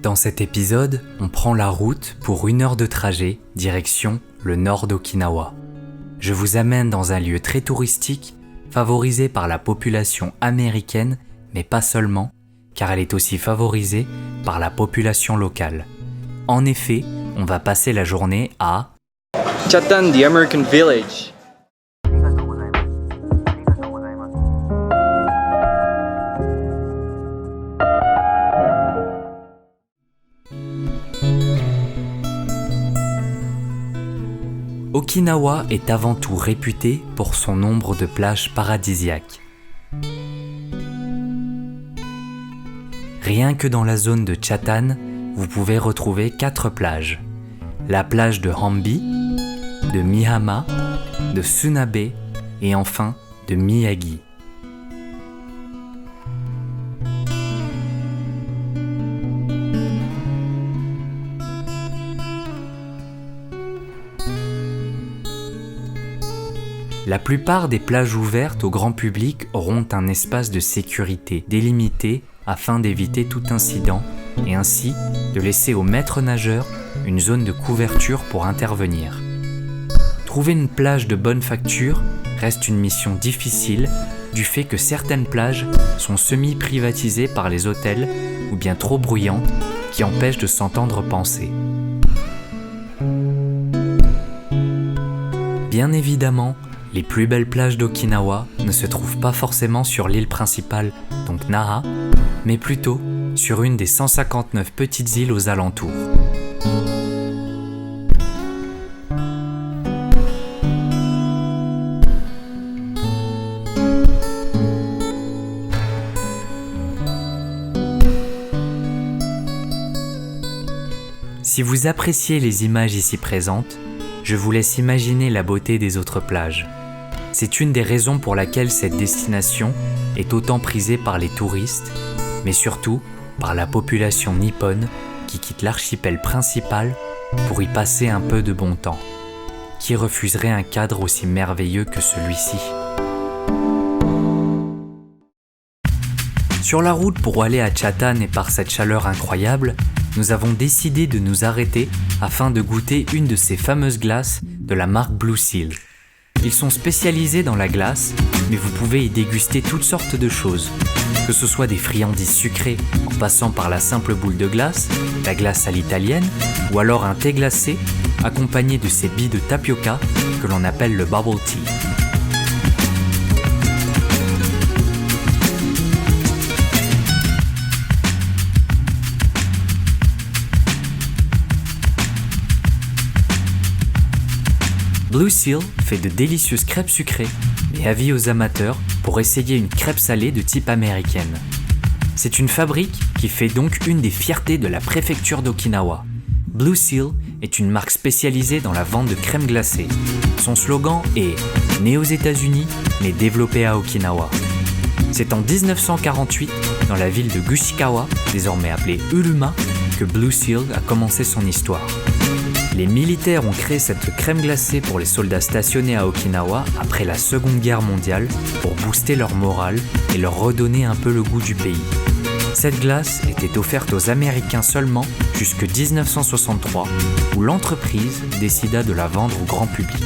Dans cet épisode, on prend la route pour 1 heure de trajet, direction le nord d'Okinawa. Je vous amène dans un lieu très touristique, favorisé par la population américaine, mais pas seulement, car elle est aussi favorisée par la population locale. En effet, on va passer la journée à Chatan, the American village. Okinawa est avant tout réputée pour son nombre de plages paradisiaques. Rien que dans la zone de Chatan, vous pouvez retrouver 4 plages. La plage de Hambi, de Mihama, de Sunabe et enfin de Miyagi. La plupart des plages ouvertes au grand public auront un espace de sécurité délimité afin d'éviter tout incident et ainsi de laisser aux maîtres nageurs une zone de couverture pour intervenir. Trouver une plage de bonne facture reste une mission difficile du fait que certaines plages sont semi-privatisées par les hôtels ou bien trop bruyantes qui empêchent de s'entendre penser. Bien évidemment, les plus belles plages d'Okinawa ne se trouvent pas forcément sur l'île principale, donc Naha, mais plutôt sur une des 159 petites îles aux alentours. Si vous appréciez les images ici présentes, je vous laisse imaginer la beauté des autres plages. C'est une des raisons pour laquelle cette destination est autant prisée par les touristes, mais surtout par la population nippone qui quitte l'archipel principal pour y passer un peu de bon temps. Qui refuserait un cadre aussi merveilleux que celui-ci ? Sur la route pour aller à Chatan et par cette chaleur incroyable, nous avons décidé de nous arrêter afin de goûter une de ces fameuses glaces de la marque Blue Seal. Ils sont spécialisés dans la glace, mais vous pouvez y déguster toutes sortes de choses, que ce soit des friandises sucrées en passant par la simple boule de glace, la glace à l'italienne, ou alors un thé glacé accompagné de ces billes de tapioca que l'on appelle le bubble tea. Blue Seal fait de délicieuses crêpes sucrées, mais avis aux amateurs pour essayer une crêpe salée de type américaine. C'est une fabrique qui fait donc une des fiertés de la préfecture d'Okinawa. Blue Seal est une marque spécialisée dans la vente de crème glacée. Son slogan est « Né aux États-Unis, mais développé à Okinawa ». C'est en 1948, dans la ville de Gushikawa, désormais appelée Uruma, que Blue Seal a commencé son histoire. Les militaires ont créé cette crème glacée pour les soldats stationnés à Okinawa après la Seconde Guerre mondiale pour booster leur morale et leur redonner un peu le goût du pays. Cette glace était offerte aux Américains seulement jusqu'en 1963, où l'entreprise décida de la vendre au grand public.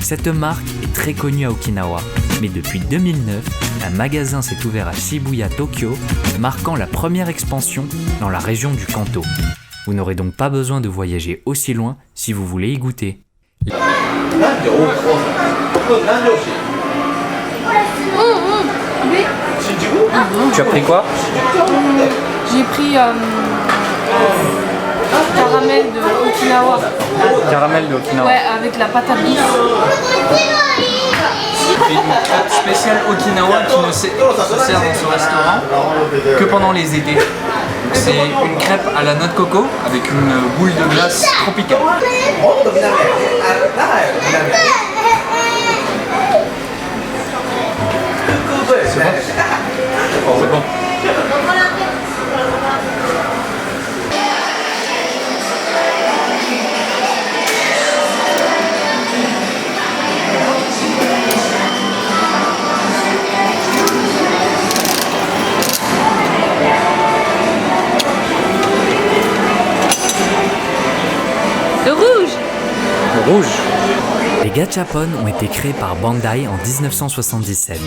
Cette marque est très connue à Okinawa, mais depuis 2009, un magasin s'est ouvert à Shibuya, Tokyo, marquant la première expansion dans la région du Kanto. Vous n'aurez donc pas besoin de voyager aussi loin si vous voulez y goûter. Tu as pris quoi? J'ai pris caramel de Okinawa. Caramel de Okinawa. Ouais, avec la pâte à bif. Et une crêpe spéciale Okinawa qui ne se sert dans ce restaurant que pendant les étés. C'est une crêpe à la noix de coco avec une boule de glace tropicale. C'est bon? Oh, c'est bon. rouge. Les gachapon ont été créés par Bandai en 1977.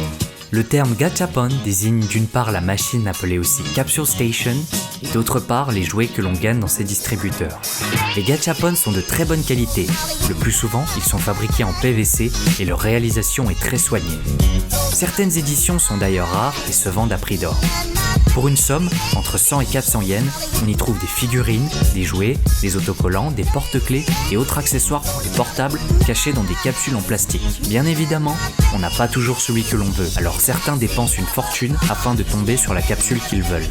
Le terme gachapon désigne d'une part la machine appelée aussi Capsule Station et d'autre part les jouets que l'on gagne dans ces distributeurs. Les gachapon sont de très bonne qualité. Le plus souvent, ils sont fabriqués en PVC et leur réalisation est très soignée. Certaines éditions sont d'ailleurs rares et se vendent à prix d'or. Pour une somme, entre 100 et 400 yens, on y trouve des figurines, des jouets, des autocollants, des porte-clés et autres accessoires pour les portables cachés dans des capsules en plastique. Bien évidemment, on n'a pas toujours celui que l'on veut, alors certains dépensent une fortune afin de tomber sur la capsule qu'ils veulent.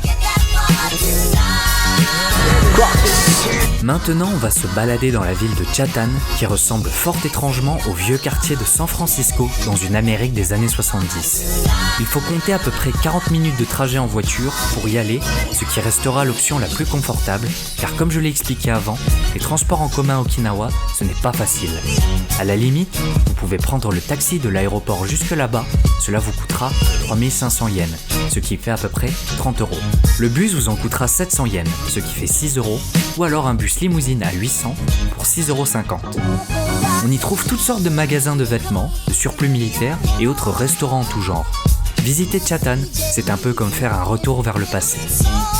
Maintenant, on va se balader dans la ville de Chatan, qui ressemble fort étrangement au vieux quartier de San Francisco dans une Amérique des années 70. Il faut compter à peu près 40 minutes de trajet en voiture pour y aller, ce qui restera l'option la plus confortable, car comme je l'ai expliqué avant, les transports en commun à Okinawa, ce n'est pas facile. À la limite, vous pouvez prendre le taxi de l'aéroport jusque là-bas, cela vous coûtera 3500 yens, ce qui fait à peu près 30 €. Le bus vous en coûtera 700 yens, ce qui fait 6 €, ou alors un bus limousine à 800 pour 6,50 €. On y trouve toutes sortes de magasins de vêtements, de surplus militaires et autres restaurants en tout genre. Visiter Chatan, c'est un peu comme faire un retour vers le passé.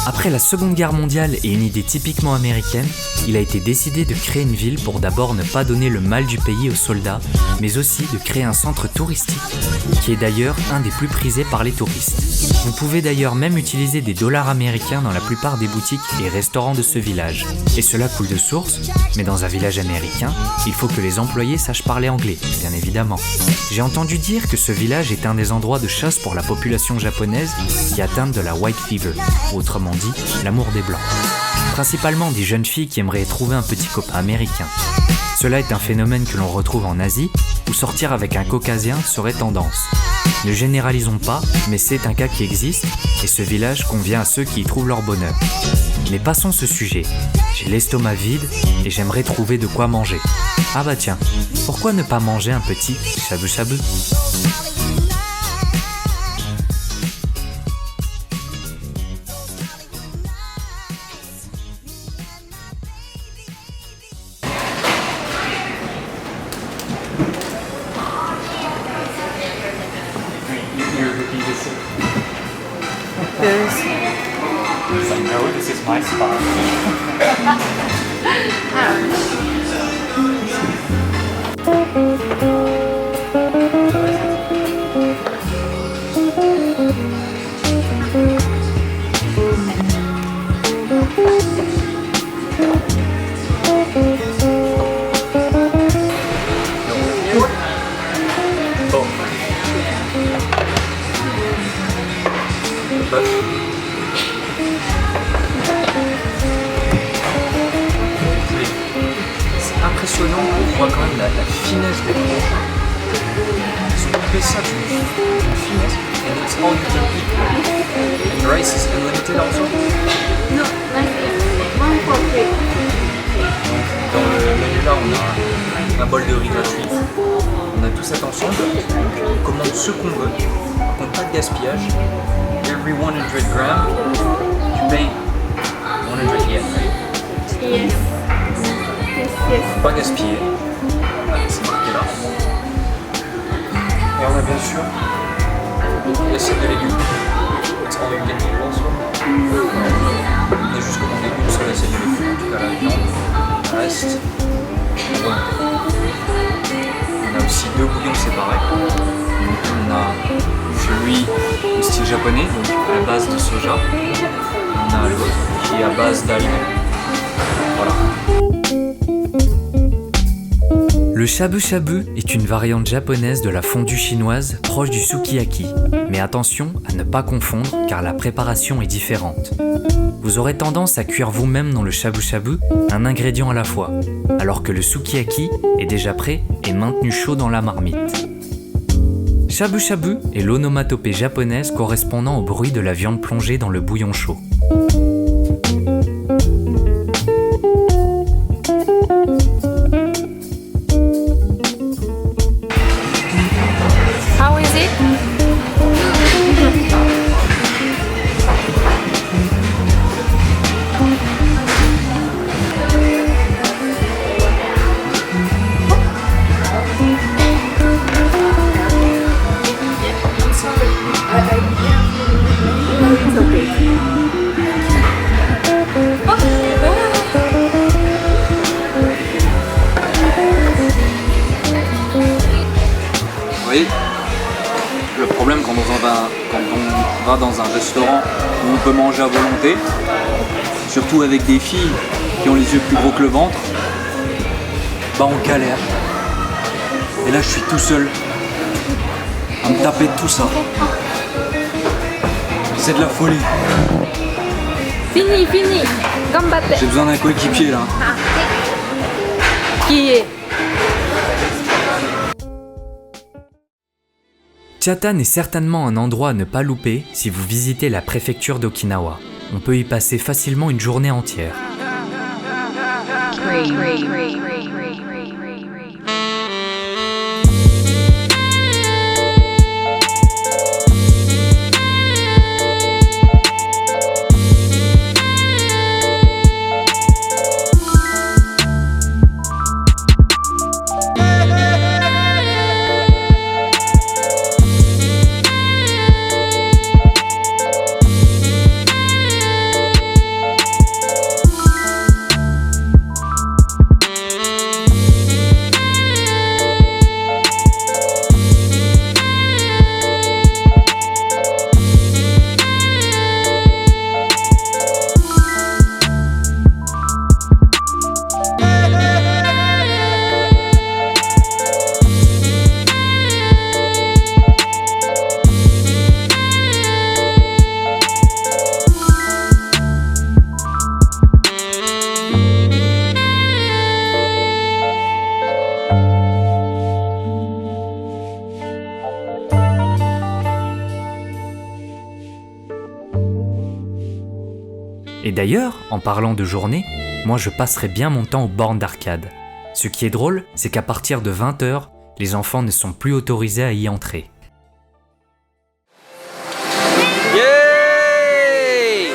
Après la Seconde Guerre mondiale et une idée typiquement américaine, il a été décidé de créer une ville pour d'abord ne pas donner le mal du pays aux soldats, mais aussi de créer un centre touristique, qui est d'ailleurs un des plus prisés par les touristes. Vous pouvez d'ailleurs même utiliser des dollars américains dans la plupart des boutiques et restaurants de ce village. Et cela coule de source, mais dans un village américain, il faut que les employés sachent parler anglais, bien évidemment. J'ai entendu dire que ce village est un des endroits de chasse pour la population japonaise qui est atteinte de la white fever, ou autrement dit, l'amour des blancs. Principalement des jeunes filles qui aimeraient trouver un petit copain américain. Cela est un phénomène que l'on retrouve en Asie, où sortir avec un caucasien serait tendance. Ne généralisons pas, mais c'est un cas qui existe, et ce village convient à ceux qui y trouvent leur bonheur. Mais passons ce sujet. J'ai l'estomac vide et j'aimerais trouver de quoi manger. Ah bah tiens, pourquoi ne pas manger un petit shabu-shabu ? No, this is my spot. C'est impressionnant, on voit quand même la finesse des mots. Ils ont coupé ça d'une finesse. And it's all you can eat. And the rice is unlimited also. No, one for free. Dans le menu là, on a un bol de riz gratuit. On a tout ça ensemble. On commande ce qu'on veut. Par contre, pas de gaspillage. Every 100 grams, you pay 100 yens, right? Yes. Yes. Pas gaspiller. C'est marqué là. Et on a bien sûr l'assiette de légumes. It's all you can eat also. On a juste commandé une seule assiette de légumes, en tout cas la viande. Le reste, voilà. On a aussi 2 bouillons séparés. On a celui au style japonais, donc à la base de soja. On a l'autre qui est à base d'algues. Voilà. Le shabu-shabu est une variante japonaise de la fondue chinoise proche du sukiyaki. Mais attention à ne pas confondre car la préparation est différente. Vous aurez tendance à cuire vous-même dans le shabu-shabu un ingrédient à la fois, alors que le sukiyaki est déjà prêt et maintenu chaud dans la marmite. Shabu-shabu est l'onomatopée japonaise correspondant au bruit de la viande plongée dans le bouillon chaud. How is it? ira dans un restaurant où on peut manger à volonté, surtout avec des filles qui ont les yeux plus gros que le ventre, bah on galère. Et là je suis tout seul à me taper tout ça. C'est de la folie. Fini, fini. Gambatte. J'ai besoin d'un coéquipier là. Qui est? Chiatan est certainement un endroit à ne pas louper si vous visitez la préfecture d'Okinawa. On peut y passer facilement une journée entière. Et d'ailleurs, en parlant de journée, moi je passerai bien mon temps aux bornes d'arcade. Ce qui est drôle, c'est qu'à partir de 20h, les enfants ne sont plus autorisés à y entrer. Yay!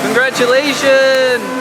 Congratulations!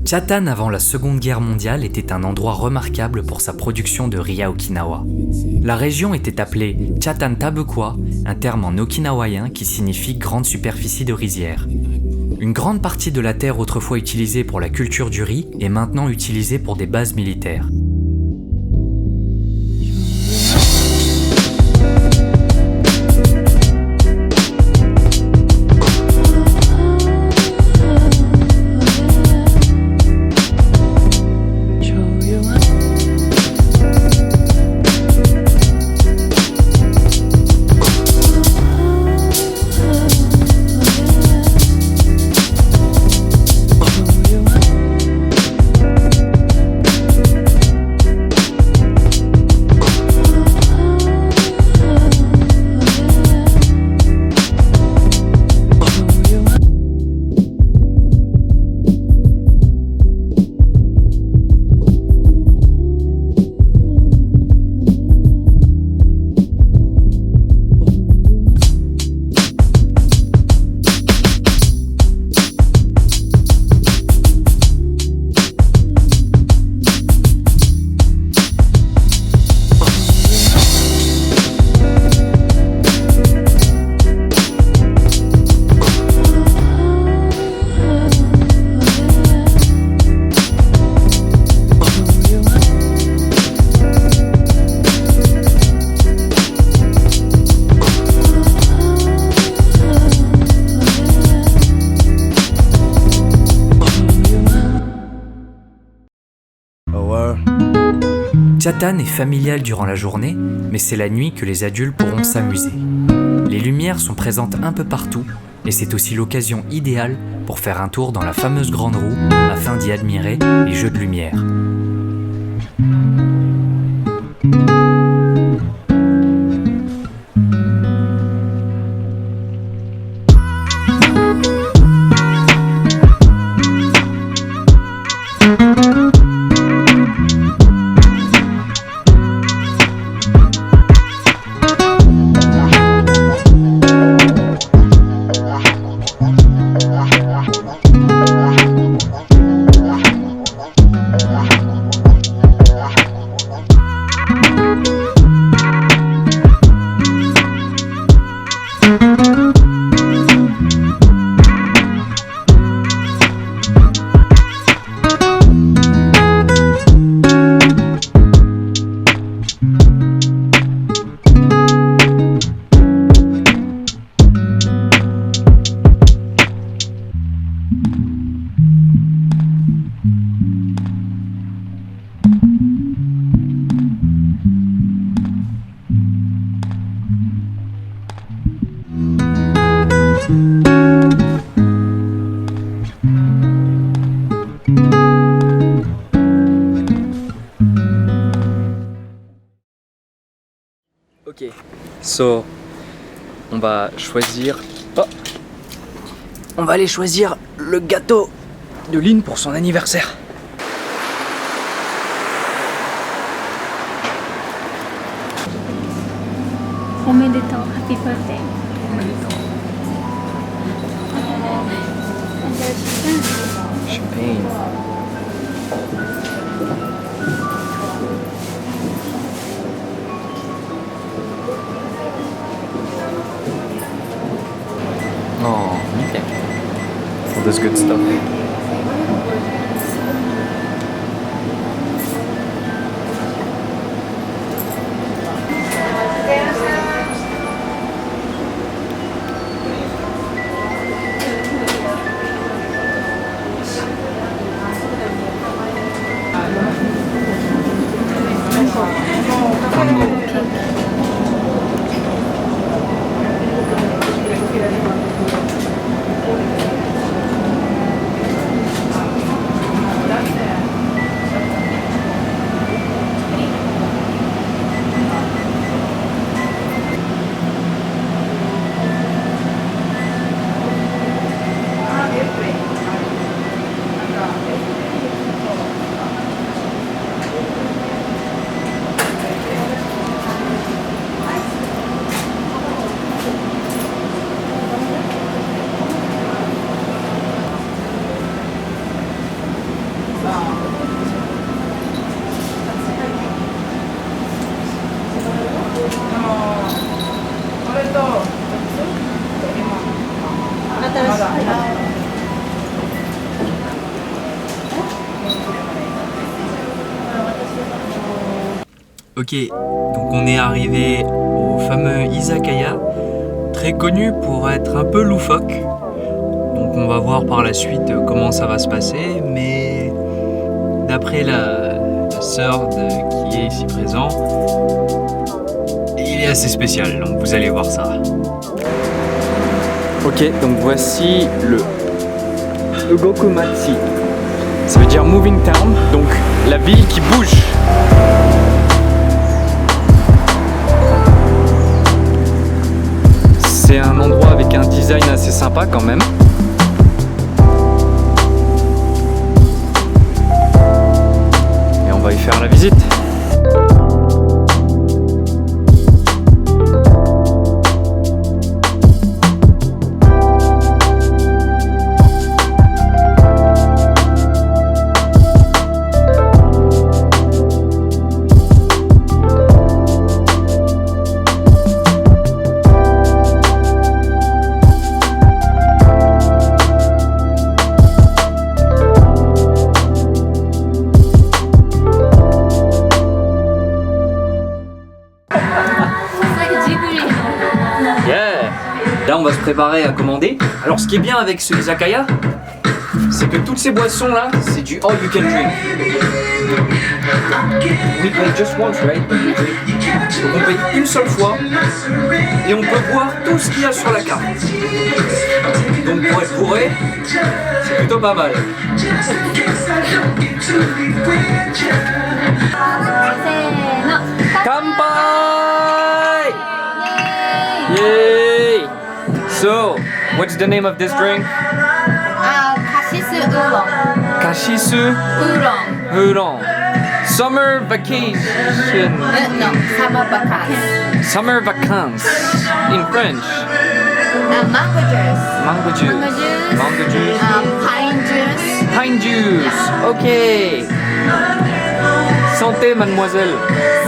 Chatan avant la Seconde Guerre mondiale était un endroit remarquable pour sa production de riz à Okinawa. La région était appelée Chatan-Tabukwa, un terme en okinawayen qui signifie grande superficie de rizière. Une grande partie de la terre autrefois utilisée pour la culture du riz est maintenant utilisée pour des bases militaires. Chatan est familial durant la journée, mais c'est la nuit que les adultes pourront s'amuser. Les lumières sont présentes un peu partout, et c'est aussi l'occasion idéale pour faire un tour dans la fameuse grande roue afin d'y admirer les jeux de lumière. Ok, so on va choisir. Oh. On va aller choisir le gâteau de Lynn pour son anniversaire. Combien de temps? Happy birthday. Champagne. Oh, okay. All this good stuff. Ok, donc on est arrivé au fameux izakaya, très connu pour être un peu loufoque. Donc on va voir par la suite comment ça va se passer, mais d'après la sœur qui est ici présent, il est assez spécial, donc vous allez voir ça. Ok, donc voici le Ugokumachi. Ça veut dire Moving Town, donc la ville qui bouge. C'est un endroit avec un design assez sympa quand même. Et on va y faire la visite. Là on va se préparer à commander. Alors ce qui est bien avec ce izakaya, c'est que toutes ces boissons là, c'est du all you can drink. We pay just once, right? Donc on paye une seule fois et on peut boire tout ce qu'il y a sur la carte. Donc pour être bourré, c'est plutôt pas mal. Kanpai! Yay! So, what's the name of this drink? Kashisu Oolong. Kashisu Oolong. Oolong. Summer vacation. No, summer vacances. Summer vacances. In French. Mango juice. Mango juice. Mango juice. Mango juice. Pine juice. Pine juice. Ok. Santé, mademoiselle.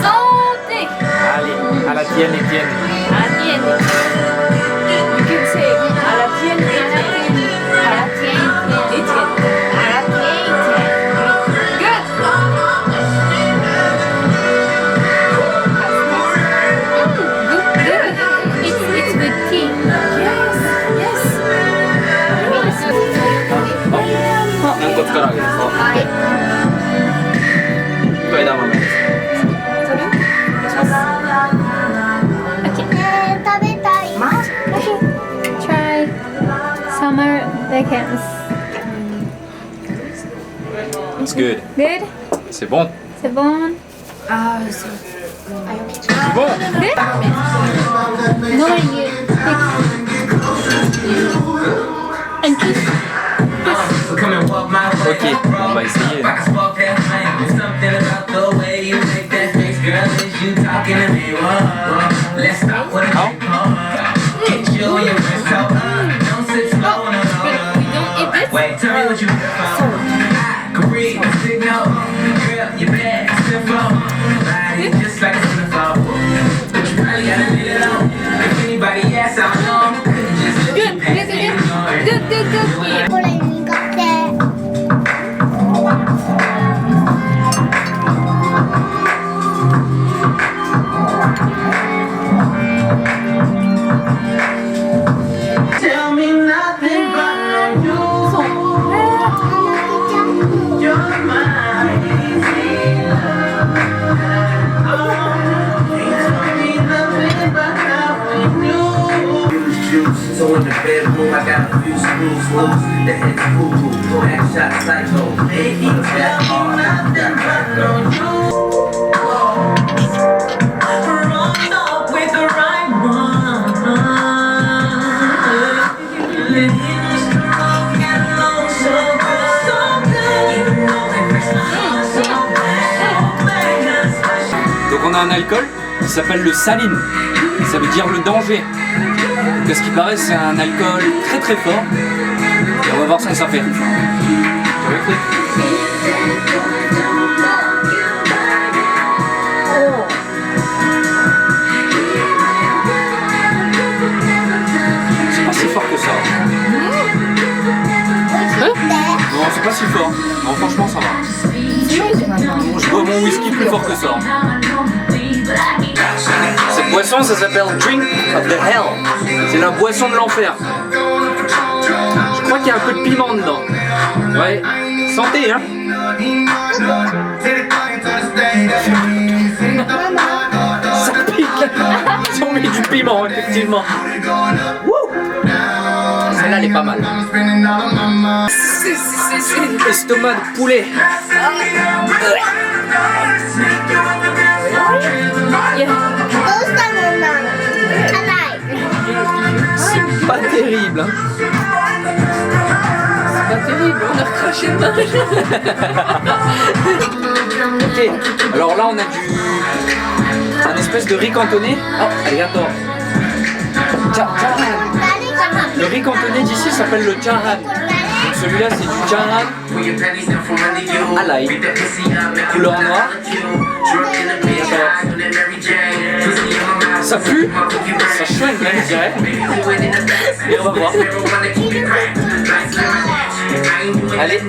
Santé. Allez, à la tienne, Étienne. À la tienne. You can say à la tienne, Étienne. À la tienne, Étienne. À la tienne, Étienne. Good. Good. It's with tea. Yes. 何個作られるんですか？はい。これ枝豆です。Try summer vacances. It's good. Good? C'est bon. C'est bon? C'est bon. Good? No, you pick. And kiss. Ok, on va essayer. Wait, tell me what you can read the signal. Girl, you bad, stiff up. Body just like a phone. But you probably gotta leave it on. If anybody asks, I know. Good. Tell me nothing but no you. You're my easy love. Tell me nothing but how we knew. Juice, so in the bedroom I got a few screws loose. The head's cuckoo, back shot psycho. Baby, tell me nothing but no you. Run off with the right one. Donc on a un alcool qui s'appelle le saline. Ça veut dire le danger. Donc à ce qui paraît c'est un alcool très très fort. Et on va voir ce que ça fait. C'est pas si fort que ça. pas si fort. Non, franchement, ça va. Je bois mon whisky plus fort que ça. Cette boisson, ça s'appelle Drink of the Hell. C'est la boisson de l'enfer. Je crois qu'il y a un peu de piment dedans. Ouais. Santé, hein. Ça pique. Ils ont mis du piment, effectivement. Wouh. Celle-là, elle est pas mal. Estomac de poulet. C'est pas terrible, hein. C'est pas terrible, on a recraché dedans. Ok, alors là on a un espèce de riz cantonné. Oh, regarde. Le riz cantonné d'ici s'appelle le charan. Donc celui-là c'est du charan à l'ail, couleur noire. Ça pue, ça chouette même, je dirais. Et on va voir. Allez.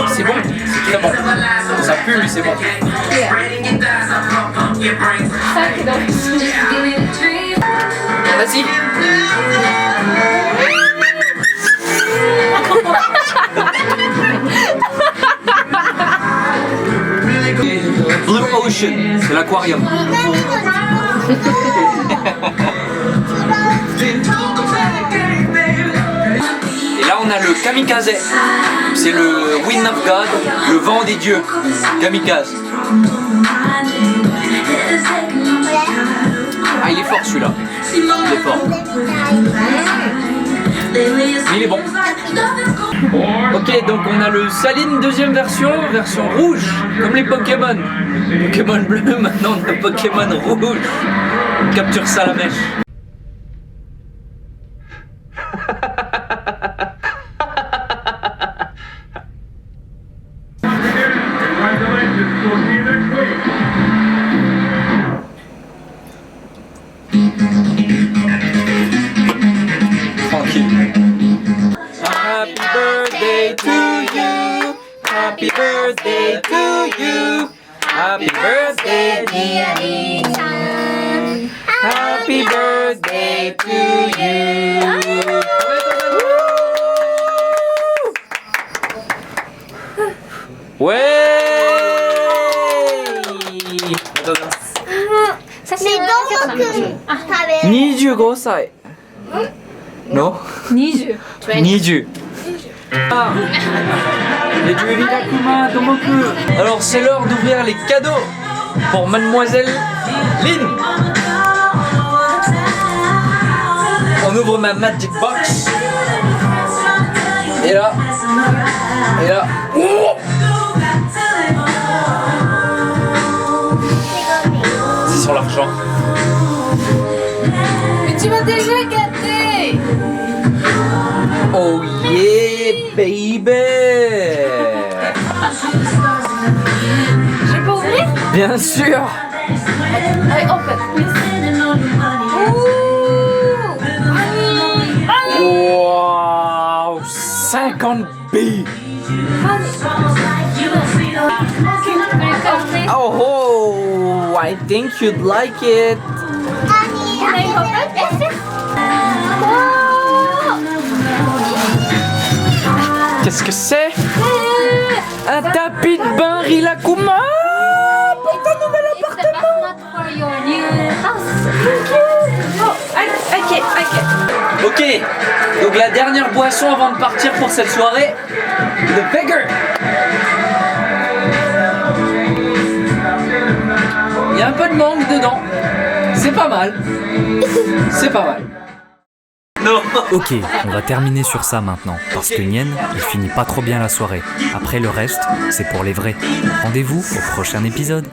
C'est bon, c'est très bon. Ça pue mais c'est bon. Vas-y. Blue Ocean, c'est l'aquarium. Et là on a le kamikaze. C'est le Wind of God, le vent des dieux. Kamikaze. Ah, il est fort celui-là. Il est fort. Il est bon. Ok, donc on a le Saline deuxième version rouge, comme les Pokémon. Pokémon bleu, maintenant on a Pokémon rouge. On capture ça à la mèche. Happy birthday to you. Happy birthday to you. Happy birthday, dear Ethan. Happy birthday to you. Ouais.25歳. Non? 20. Ah. Les du Rilakkuma Tomoku. Alors c'est l'heure d'ouvrir les cadeaux pour Mademoiselle Lynn. On ouvre ma Magic Box. Et là. Oh, c'est sur l'argent. Mais tu m'as déjà gâté. Oh yeah, baby! Je peux ouvrir? Bien sûr! Allez, open. Wow! 50 billes! Oh, I think you'd like it! Can I open? Qu'est-ce que c'est? Un tapis de bain Rilakkuma pour ton nouvel appartement! Ok, donc la dernière boisson avant de partir pour cette soirée, le Beggar. Il y a un peu de mangue dedans, c'est pas mal, c'est pas mal. Non. Ok, on va terminer sur ça maintenant, parce que Nien, il finit pas trop bien la soirée. Après le reste, c'est pour les vrais. Rendez-vous au prochain épisode.